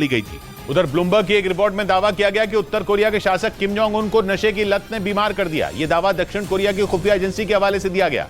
ली गई थी। उधर ब्लूमबर्ग की एक रिपोर्ट में दावा किया गया कि उत्तर कोरिया के शासक किम जोंग उन को नशे की लत ने बीमार कर दिया। यह दावा दक्षिण कोरिया की खुफिया एजेंसी के हवाले से दिया गया,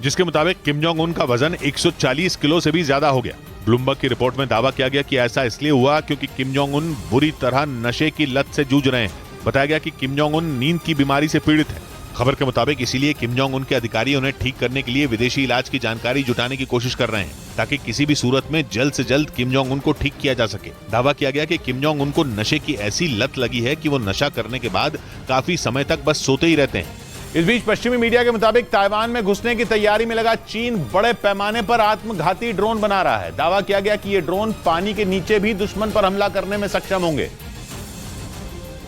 जिसके मुताबिक किम जोंग उन का वजन 140 किलो से भी ज्यादा हो गया। ब्लूमबर्ग की रिपोर्ट में दावा किया गया कि ऐसा इसलिए हुआ क्योंकि किम जोंग उन बुरी तरह नशे की लत से जूझ रहे हैं। बताया गया कि किम जोंग उन नींद की बीमारी से पीड़ित है। खबर के मुताबिक इसीलिए किम जोंग उन के अधिकारी उन्हें ठीक करने के लिए विदेशी इलाज की जानकारी जुटाने की कोशिश कर रहे हैं, ताकि किसी भी सूरत में जल्द से जल्द किम जोंग उन को ठीक किया जा सके। दावा किया गया कि किम जोंग उन को नशे की ऐसी लत लगी है कि वो नशा करने के बाद काफी समय तक बस सोते ही रहते हैं। इस बीच पश्चिमी मीडिया के मुताबिक ताइवान में घुसने की तैयारी में लगा चीन बड़े पैमाने पर आत्मघाती ड्रोन बना रहा है। दावा किया गया कि ये ड्रोन पानी के नीचे भी दुश्मन पर हमला करने में सक्षम होंगे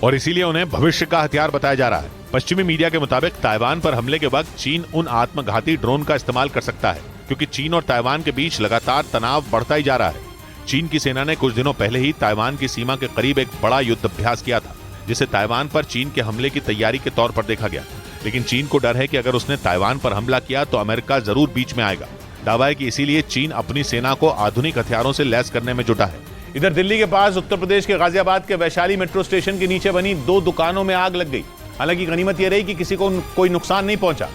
और इसीलिए उन्हें भविष्य का हथियार बताया जा रहा है। पश्चिमी मीडिया के मुताबिक ताइवान पर हमले के वक्त चीन उन आत्मघाती ड्रोन का इस्तेमाल कर सकता है, क्योंकि चीन और ताइवान के बीच लगातार तनाव बढ़ता ही जा रहा है। चीन की सेना ने कुछ दिनों पहले ही ताइवान की सीमा के करीब एक बड़ा युद्ध अभ्यास किया था, जिसे ताइवान पर चीन के हमले की तैयारी के तौर पर देखा गया। लेकिन चीन को डर है कि अगर उसने ताइवान पर हमला किया तो अमेरिका जरूर बीच में आएगा। दावा है कि इसीलिए चीन अपनी सेना को आधुनिक हथियारों से लैस करने में जुटा है। इधर दिल्ली के पास उत्तर प्रदेश के गाजियाबाद के वैशाली मेट्रो स्टेशन के नीचे बनी 2 दुकानों में आग लग गई। हालांकि गनीमत यह रही कि किसी को कोई नुकसान नहीं पहुंचा,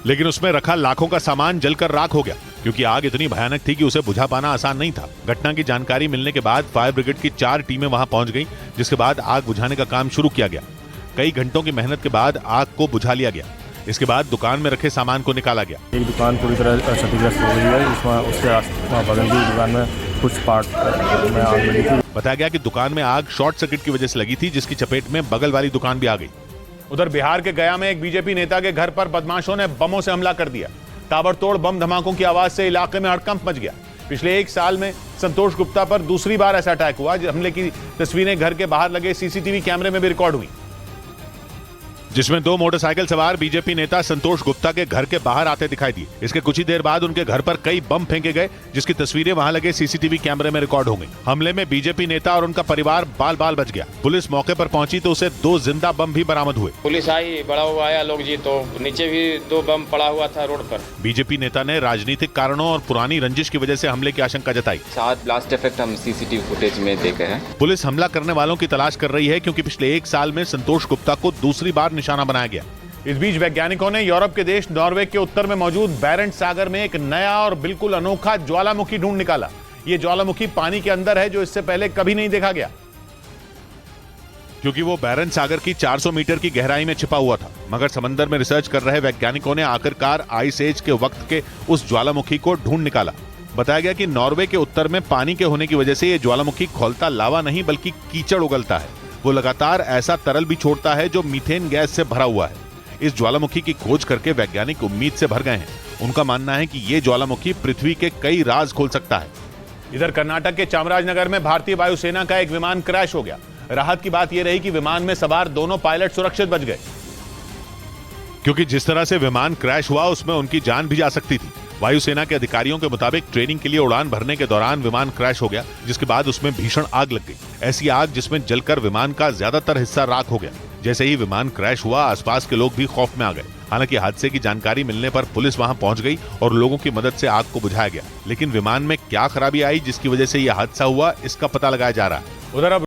लेकिन उसमें रखा लाखों का सामान जलकर राख हो गया, क्योंकि आग इतनी भयानक थी कि उसे बुझा पाना आसान नहीं था। घटना की जानकारी मिलने के बाद फायर ब्रिगेड की 4 टीमें वहां पहुंच गईं, जिसके बाद आग बुझाने का काम शुरू किया गया। कई घंटों की मेहनत के बाद आग को बुझा लिया गया। इसके बाद दुकान में रखे सामान को निकाला गया। एक दुकान पूरी तरह क्षतिग्रस्त हो गई है, इसमें उसके बगल की दुकान में कुछ पार्ट में आग लगी थी। बताया गया कि दुकान में आग शॉर्ट सर्किट की वजह से लगी थी, जिसकी चपेट में बगल वाली दुकान भी आ गई। उधर बिहार के गया में एक बीजेपी नेता के घर पर बदमाशों ने बमों से हमला कर दिया। ताबड़तोड़ बम धमाकों की आवाज से इलाके में हड़कंप मच गया। पिछले 1 साल में संतोष गुप्ता पर दूसरी बार ऐसा अटैक हुआ। हमले की तस्वीरें घर के बाहर लगे सीसीटीवी कैमरे में भी रिकॉर्ड हुई, जिसमें 2 मोटरसाइकिल सवार बीजेपी नेता संतोष गुप्ता के घर के बाहर आते दिखाई दिए। इसके कुछ ही देर बाद उनके घर पर कई बम फेंके गए, जिसकी तस्वीरें वहां लगे सीसीटीवी कैमरे में रिकॉर्ड हो गई। हमले में बीजेपी नेता और उनका परिवार बाल बाल बच गया। पुलिस मौके पर पहुंची तो उसे 2 जिंदा बम भी बरामद हुए। पुलिस आई, बड़ा हुआ आया लोग जी, तो नीचे भी 2 बम पड़ा हुआ था रोड पर। बीजेपी नेता ने राजनीतिक कारणों और पुरानी रंजिश की वजह से हमले की आशंका जताई। 7 ब्लास्ट इफेक्ट हम सीसीटीवी फुटेज में देखे हैं। पुलिस हमला करने वालों की तलाश कर रही है, क्योंकि पिछले 1 साल में संतोष गुप्ता को दूसरी बार निशाना बनाया गया। इस बीच वैज्ञानिकों ने यूरोप के देश नॉर्वे के उत्तर में मौजूद बैरेंट सागर में एक नया और बिल्कुल अनोखा ज्वालामुखी ढूंढ निकाला। यह ज्वालामुखी पानी के अंदर है, जो इससे पहले कभी नहीं देखा गया, क्योंकि वो बैरेंट सागर की 400 मीटर की गहराई में छिपा हुआ था। मगर समंदर में रिसर्च कर रहे वैज्ञानिकों ने आखिरकार आइस एज के वक्त के उस ज्वालामुखी को ढूंढ निकाला। बताया गया कि नॉर्वे के उत्तर में पानी के होने की वजह से यह ज्वालामुखी खौलता लावा नहीं बल्कि कीचड़ उगलता है। वो लगातार ऐसा तरल भी छोड़ता है जो मीथेन गैस से भरा हुआ है। इस ज्वालामुखी की खोज करके वैज्ञानिक उम्मीद से भर गए हैं। उनका मानना है कि ये ज्वालामुखी पृथ्वी के कई राज खोल सकता है। इधर कर्नाटक के चामराजनगर में भारतीय वायुसेना का एक विमान क्रैश हो गया। राहत की बात यह रही कि विमान में सवार दोनों पायलट सुरक्षित बच गए, क्योंकि जिस तरह से विमान क्रैश हुआ उसमें उनकी जान भी जा सकती थी। वायुसेना के अधिकारियों के मुताबिक ट्रेनिंग के लिए उड़ान भरने के दौरान विमान क्रैश हो गया, जिसके बाद उसमें भीषण आग लग गई। ऐसी आग जिसमें जलकर विमान का ज्यादातर हिस्सा राख हो गया। जैसे ही विमान क्रैश हुआ, आसपास के लोग भी खौफ में आ गए। हालांकि हादसे की जानकारी मिलने पर पुलिस वहां पहुंच गई और लोगों की मदद से आग को बुझाया गया। लेकिन विमान में क्या खराबी आई जिसकी वजह से यह हादसा हुआ, इसका पता लगाया जा रहा है। उधर अब